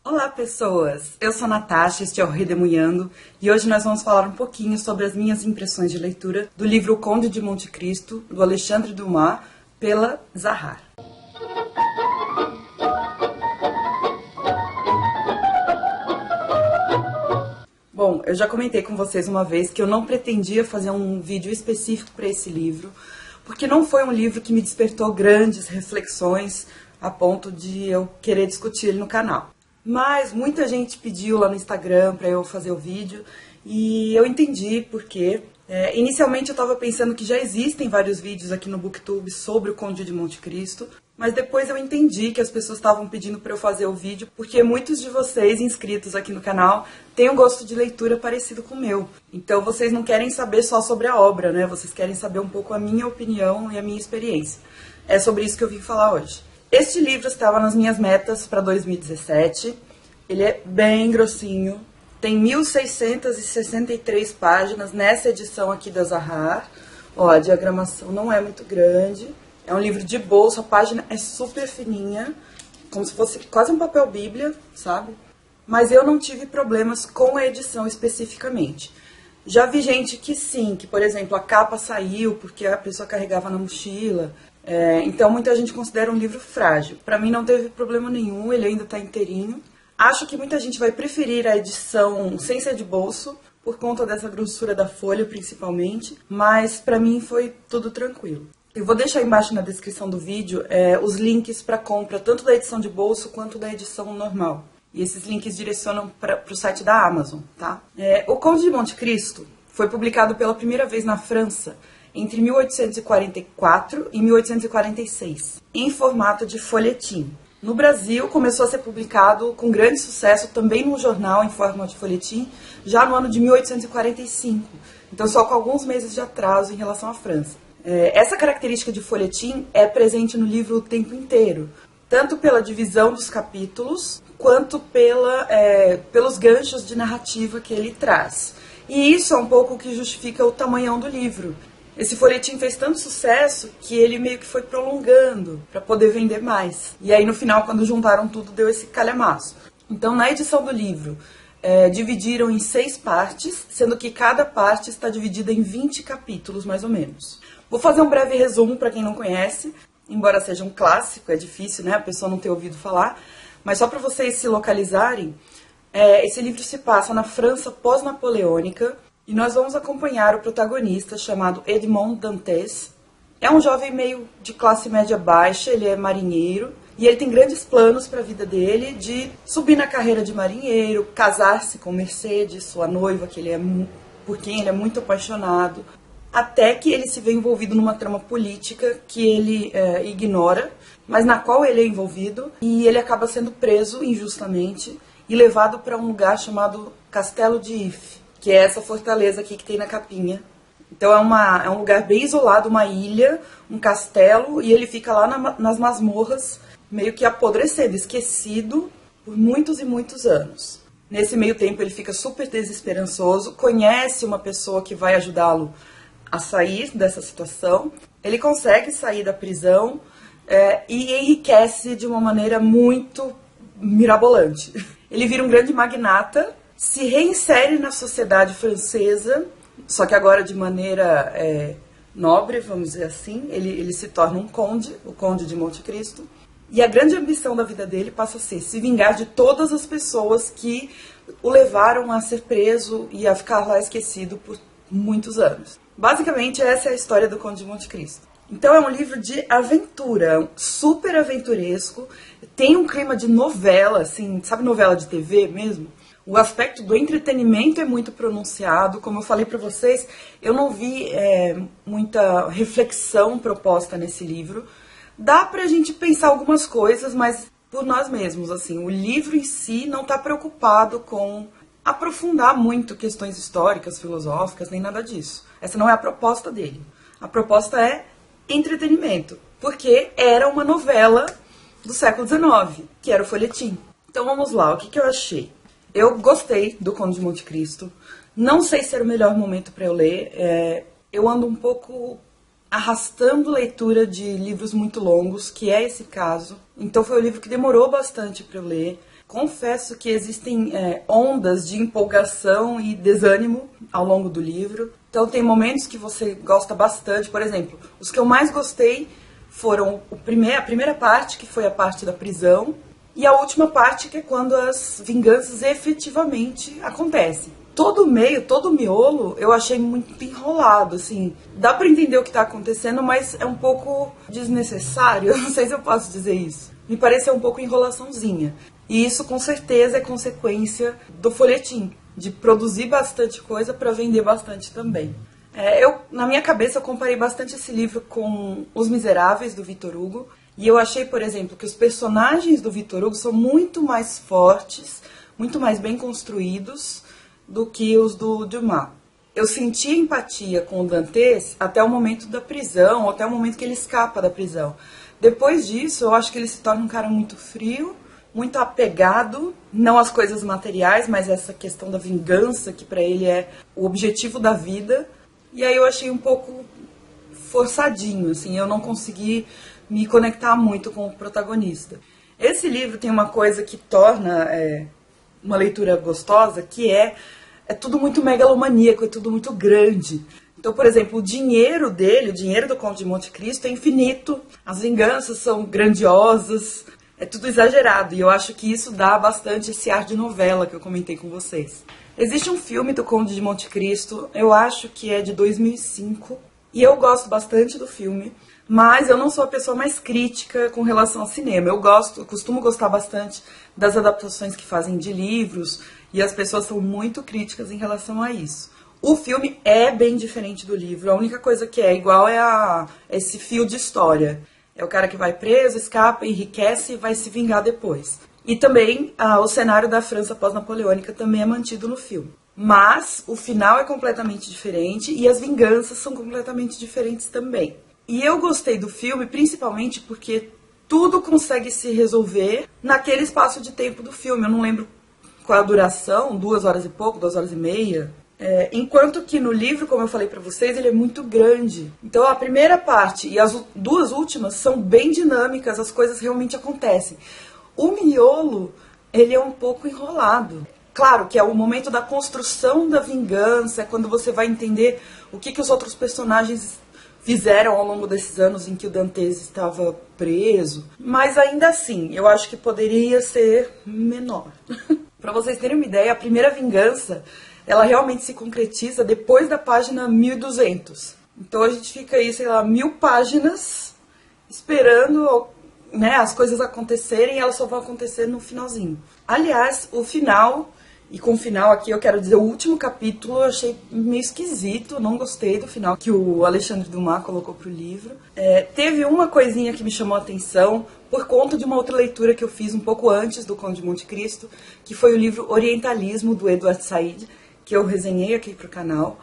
Olá, pessoas! Eu sou a Natasha, este é o Redemunhando, e hoje nós vamos falar um pouquinho sobre as minhas impressões de leitura do livro O Conde de Monte Cristo, do Alexandre Dumas, pela Zahar. Bom, eu já comentei com vocês uma vez que eu não pretendia fazer um vídeo específico para esse livro, porque não foi um livro que me despertou grandes reflexões a ponto de eu querer discutir ele no canal. Mas muita gente pediu lá no Instagram para eu fazer o vídeo e eu entendi porque. Inicialmente eu estava pensando que já existem vários vídeos aqui no BookTube sobre o Conde de Monte Cristo, mas depois eu entendi que as pessoas estavam pedindo para eu fazer o vídeo porque muitos de vocês inscritos aqui no canal têm um gosto de leitura parecido com o meu. Então vocês não querem saber só sobre a obra, né? Vocês querem saber um pouco a minha opinião e a minha experiência. É sobre isso que eu vim falar hoje. Este livro estava nas minhas metas para 2017. Ele é bem grossinho. Tem 1.663 páginas nessa edição aqui da Zahar. Ó, a diagramação não é muito grande. É um livro de bolso, a página é super fininha, como se fosse quase um papel bíblia, sabe? Mas eu não tive problemas com a edição especificamente. Já vi gente que sim, que por exemplo a capa saiu porque a pessoa carregava na mochila. Então muita gente considera um livro frágil. Para mim não teve problema nenhum, ele ainda está inteirinho. Acho que muita gente vai preferir a edição sem ser de bolso, por conta dessa grossura da folha principalmente, mas para mim foi tudo tranquilo. Eu vou deixar embaixo na descrição do vídeo os links para compra, tanto da edição de bolso quanto da edição normal. E esses links direcionam para o site da Amazon, tá? O Conde de Monte Cristo foi publicado pela primeira vez na França entre 1844 e 1846, em formato de folhetim. No Brasil, começou a ser publicado com grande sucesso também num jornal em forma de folhetim, já no ano de 1845. Então, só com alguns meses de atraso em relação à França. Essa característica de folhetim é presente no livro o tempo inteiro, tanto pela divisão dos capítulos, quanto pelos ganchos de narrativa que ele traz. E isso é um pouco o que justifica o tamanhão do livro. Esse folhetim fez tanto sucesso que ele meio que foi prolongando para poder vender mais. E aí no final, quando juntaram tudo, deu esse calhamaço. Então na edição do livro, dividiram em 6 partes, sendo que cada parte está dividida em 20 capítulos, mais ou menos. Vou fazer um breve resumo para quem não conhece, embora seja um clássico, é difícil, né, a pessoa não ter ouvido falar, mas só para vocês se localizarem, esse livro se passa na França pós-napoleônica, e nós vamos acompanhar o protagonista, chamado Edmond Dantes. É um jovem meio de classe média baixa, ele é marinheiro, e ele tem grandes planos para a vida dele, de subir na carreira de marinheiro, casar-se com Mercedes, sua noiva, por quem ele é muito apaixonado, até que ele se vê envolvido numa trama política que ele ignora, mas na qual ele é envolvido, e ele acaba sendo preso injustamente e levado para um lugar chamado Castelo de If, que é essa fortaleza aqui que tem na capinha. Então é um lugar bem isolado, uma ilha, um castelo, e ele fica lá nas masmorras, meio que apodrecendo, esquecido por muitos e muitos anos. Nesse meio tempo ele fica super desesperançoso, conhece uma pessoa que vai ajudá-lo a sair dessa situação, ele consegue sair da prisão e enriquece de uma maneira muito mirabolante. Ele vira um grande magnata, se reinsere na sociedade francesa, só que agora de maneira nobre, vamos dizer assim. Ele se torna um conde, o Conde de Monte Cristo. E a grande ambição da vida dele passa a ser se vingar de todas as pessoas que o levaram a ser preso e a ficar lá esquecido por muitos anos. Basicamente, essa é a história do Conde de Monte Cristo. Então é um livro de aventura, super aventuresco, tem um clima de novela, assim, sabe novela de TV mesmo? O aspecto do entretenimento é muito pronunciado. Como eu falei para vocês, eu não vi muita reflexão proposta nesse livro. Dá pra gente pensar algumas coisas, mas por nós mesmos, assim. O livro em si não está preocupado com aprofundar muito questões históricas, filosóficas, nem nada disso. Essa não é a proposta dele. A proposta é entretenimento, porque era uma novela do século XIX, que era o folhetim. Então vamos lá, o que eu achei? Eu gostei do Conde de Monte Cristo. Não sei se era o melhor momento para eu ler. Eu ando um pouco arrastando leitura de livros muito longos, que é esse caso. Então foi um livro que demorou bastante para eu ler. Confesso que existem ondas de empolgação e desânimo ao longo do livro. Então tem momentos que você gosta bastante. Por exemplo, os que eu mais gostei foram a primeira parte, que foi a parte da prisão, e a última parte, que é quando as vinganças efetivamente acontecem. Todo o meio, todo o miolo, eu achei muito enrolado, assim. Dá pra entender o que tá acontecendo, mas é um pouco desnecessário. Eu não sei se eu posso dizer isso. Me pareceu um pouco enrolaçãozinha. E isso, com certeza, é consequência do folhetim, de produzir bastante coisa para vender bastante também. Na minha cabeça, eu comparei bastante esse livro com Os Miseráveis, do Victor Hugo. E eu achei, por exemplo, que os personagens do Victor Hugo são muito mais fortes, muito mais bem construídos do que os do Dumas. Eu senti empatia com o Dantes até o momento da prisão, até o momento que ele escapa da prisão. Depois disso, eu acho que ele se torna um cara muito frio, muito apegado, não às coisas materiais, mas essa questão da vingança, que para ele é o objetivo da vida. E aí eu achei um pouco forçadinho, assim, eu não consegui me conectar muito com o protagonista. Esse livro tem uma coisa que torna uma leitura gostosa, que é tudo muito megalomaníaco, é tudo muito grande. Então, por exemplo, o dinheiro dele, o dinheiro do Conde de Monte Cristo é infinito, as vinganças são grandiosas, é tudo exagerado. E eu acho que isso dá bastante esse ar de novela que eu comentei com vocês. Existe um filme do Conde de Monte Cristo, eu acho que é de 2005, e eu gosto bastante do filme, mas eu não sou a pessoa mais crítica com relação ao cinema. Eu costumo gostar bastante das adaptações que fazem de livros, e as pessoas são muito críticas em relação a isso. O filme é bem diferente do livro, a única coisa que é igual é esse fio de história. É o cara que vai preso, escapa, enriquece e vai se vingar depois. E também o cenário da França pós-napoleônica também é mantido no filme. Mas o final é completamente diferente e as vinganças são completamente diferentes também. E eu gostei do filme principalmente porque tudo consegue se resolver naquele espaço de tempo do filme. Eu não lembro qual a duração, 2 horas e pouco, 2 horas e meia. Enquanto que no livro, como eu falei pra vocês, ele é muito grande. Então a primeira parte e as 2 últimas são bem dinâmicas, as coisas realmente acontecem. O miolo, ele é um pouco enrolado. Claro que é o momento da construção da vingança, é quando você vai entender o que os outros personagens fizeram ao longo desses anos em que o Dantes estava preso. Mas ainda assim, eu acho que poderia ser menor. Pra vocês terem uma ideia, a primeira vingança, ela realmente se concretiza depois da página 1200. Então a gente fica aí, sei lá, 1000 páginas esperando, né, as coisas acontecerem, e elas só vão acontecer no finalzinho. Aliás, o final, e com o final aqui eu quero dizer o último capítulo, eu achei meio esquisito, não gostei do final que o Alexandre Dumas colocou pro livro. Teve uma coisinha que me chamou a atenção, por conta de uma outra leitura que eu fiz um pouco antes do Conde de Monte Cristo, que foi o livro Orientalismo, do Edward Said, que eu resenhei aqui pro canal.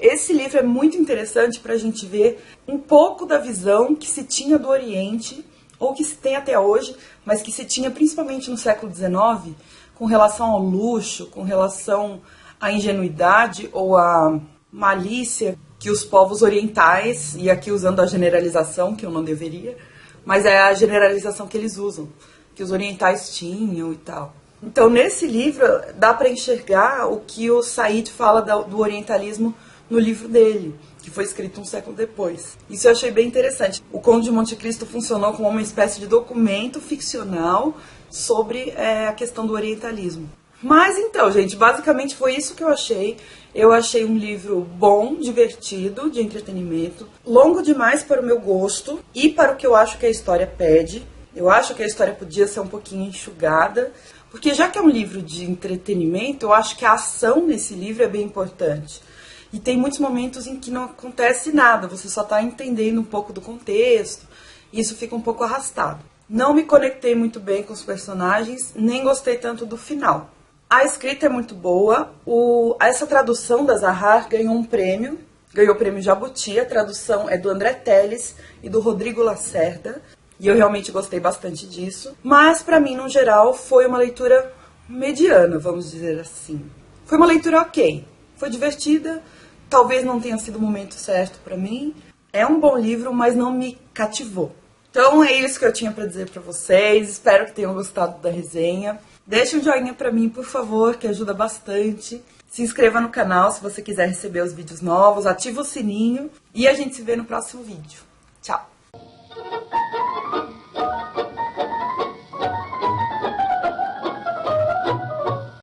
Esse livro é muito interessante para a gente ver um pouco da visão que se tinha do Oriente, ou que se tem até hoje, mas que se tinha principalmente no século XIX, com relação ao luxo, com relação à ingenuidade ou à malícia que os povos orientais, e aqui usando a generalização, que eu não deveria, mas é a generalização que eles usam, que os orientais tinham e tal. Então, nesse livro, dá para enxergar o que o Said fala do orientalismo no livro dele, que foi escrito um século depois. Isso eu achei bem interessante. O Conde de Monte Cristo funcionou como uma espécie de documento ficcional sobre a questão do orientalismo. Mas então, gente, basicamente foi isso que eu achei. Eu achei um livro bom, divertido, de entretenimento, longo demais para o meu gosto e para o que eu acho que a história pede. Eu acho que a história podia ser um pouquinho enxugada, porque já que é um livro de entretenimento, eu acho que a ação nesse livro é bem importante. E tem muitos momentos em que não acontece nada, você só está entendendo um pouco do contexto, e isso fica um pouco arrastado. Não me conectei muito bem com os personagens, nem gostei tanto do final. A escrita é muito boa, essa tradução da Zahar ganhou um prêmio, ganhou o prêmio Jabuti, a tradução é do André Teles e do Rodrigo Lacerda, e eu realmente gostei bastante disso. Mas, pra mim, no geral, foi uma leitura mediana, vamos dizer assim. Foi uma leitura ok, foi divertida, talvez não tenha sido o momento certo pra mim. É um bom livro, mas não me cativou. Então é isso que eu tinha pra dizer pra vocês, espero que tenham gostado da resenha. Deixa um joinha pra mim, por favor, que ajuda bastante. Se inscreva no canal se você quiser receber os vídeos novos, ativa o sininho e a gente se vê no próximo vídeo. Tchau!